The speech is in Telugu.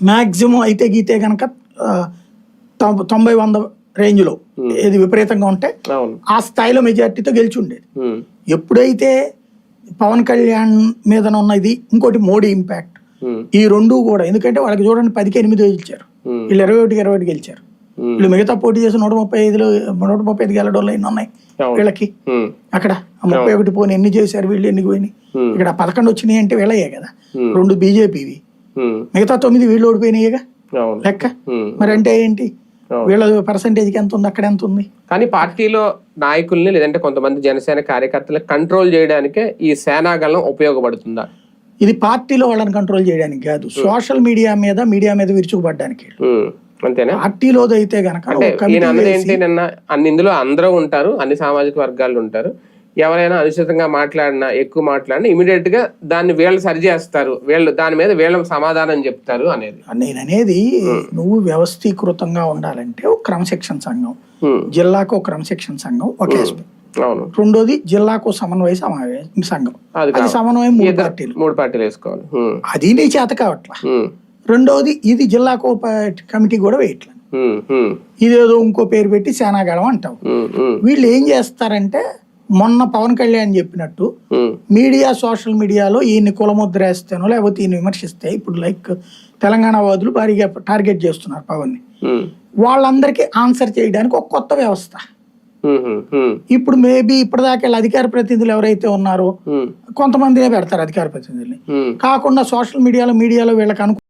మాక్సిమం అయితే గీతే కనుక 90-100 రేంజ్లో ఏది విపరీతంగా ఉంటే ఆ స్థాయిలో మెజార్టీతో గెలిచి ఉండేది. ఎప్పుడైతే పవన్ కళ్యాణ్ మీద ఉన్నది, ఇంకోటి మోడీ ఇంపాక్ట్, ఈ రెండు కూడా, ఎందుకంటే వాళ్ళకి చూడండి 10కి 8 ఇచ్చారు, వీళ్ళు 21కి 21 గెలిచారు. వీళ్ళు మిగతా పోటీ చేసి 135 గెలడోళ్ళు ఎన్ని ఉన్నాయి వీళ్ళకి. అక్కడ 31 పోనీ ఎన్ని చేశారు వీళ్ళు, ఎన్ని పోయినాయి. ఇక్కడ 11 వచ్చినాయి అంటే వీళ్ళయ్యే కదా, 2 బీజేపీవి, మిగతా 9 వీళ్ళు ఓడిపోయినాయిగా లెక్క. మరి అంటే ఏంటి, వీళ్ళ పర్సంటేజ్కి ఎంత ఉంది, అక్కడ ఎంత ఉంది. కానీ పార్టీలో నాయకుల్ని లేదంటే కొంతమంది జనసేన కార్యకర్తలు కంట్రోల్ చేయడానికే ఈ సేనాగళం ఉపయోగపడుతుందా? ఇది పార్టీలో వాళ్ళని కంట్రోల్ చేయడానికి కాదు, సోషల్ మీడియా మీద విరుచుకుపడ్డానికి. అంతేనా? పార్టీలో అయితే గనక ఏంటి, నిన్న ఇందులో అందరూ ఉంటారు, అన్ని సామాజిక వర్గాలు ఉంటారు. ఎవరైనా అనుచితంగా మాట్లాడినా, ఎక్కువ మాట్లాడినా ఇమీడియట్ గా దాన్ని వీళ్ళు సరి చేస్తారు, వీళ్ళు దాని మీద వీళ్ళ సమాధానం చెప్తారు అనేది. నేననేది, నువ్వు వ్యవస్థీకృతంగా ఉండాలంటే ఒక క్రమశిక్షణ సంఘం, జిల్లాకు ఒక క్రమశిక్షణ సంఘం ఒక ఆస్పెక్ట్. రెండోది జిల్లాకు సమన్వయ సంఘం, అది సమన్వయం 3 పార్టీలు వేసుకోవాలి. అది నీ చేత కావట్లా. రెండోది ఇది జిల్లాకు కమిటీ కూడా వేయట్లేదు, ఇదేదో ఇంకో పేరు పెట్టి సేనాగళం అంటావు. వీళ్ళు ఏం చేస్తారంటే, మొన్న పవన్ కళ్యాణ్ చెప్పినట్టు మీడియా, సోషల్ మీడియాలో ఈయన్ని కులముద్ర వేస్తానో లేకపోతే ఈయన విమర్శిస్తే, ఇప్పుడు లైక్ తెలంగాణ వాదులు భారీగా టార్గెట్ చేస్తున్నారు పవన్ ని, వాళ్ళందరికీ ఆన్సర్ చేయడానికి ఒక కొత్త వ్యవస్థ. ఇప్పుడు మేబీ ఇప్పటిదాకా వీళ్ళ అధికార ప్రతినిధులు ఎవరైతే ఉన్నారో కొంతమందినే పెడతారు అధికార ప్రతినిధుల్ని, కాకుండా సోషల్ మీడియాలో వీళ్ళకి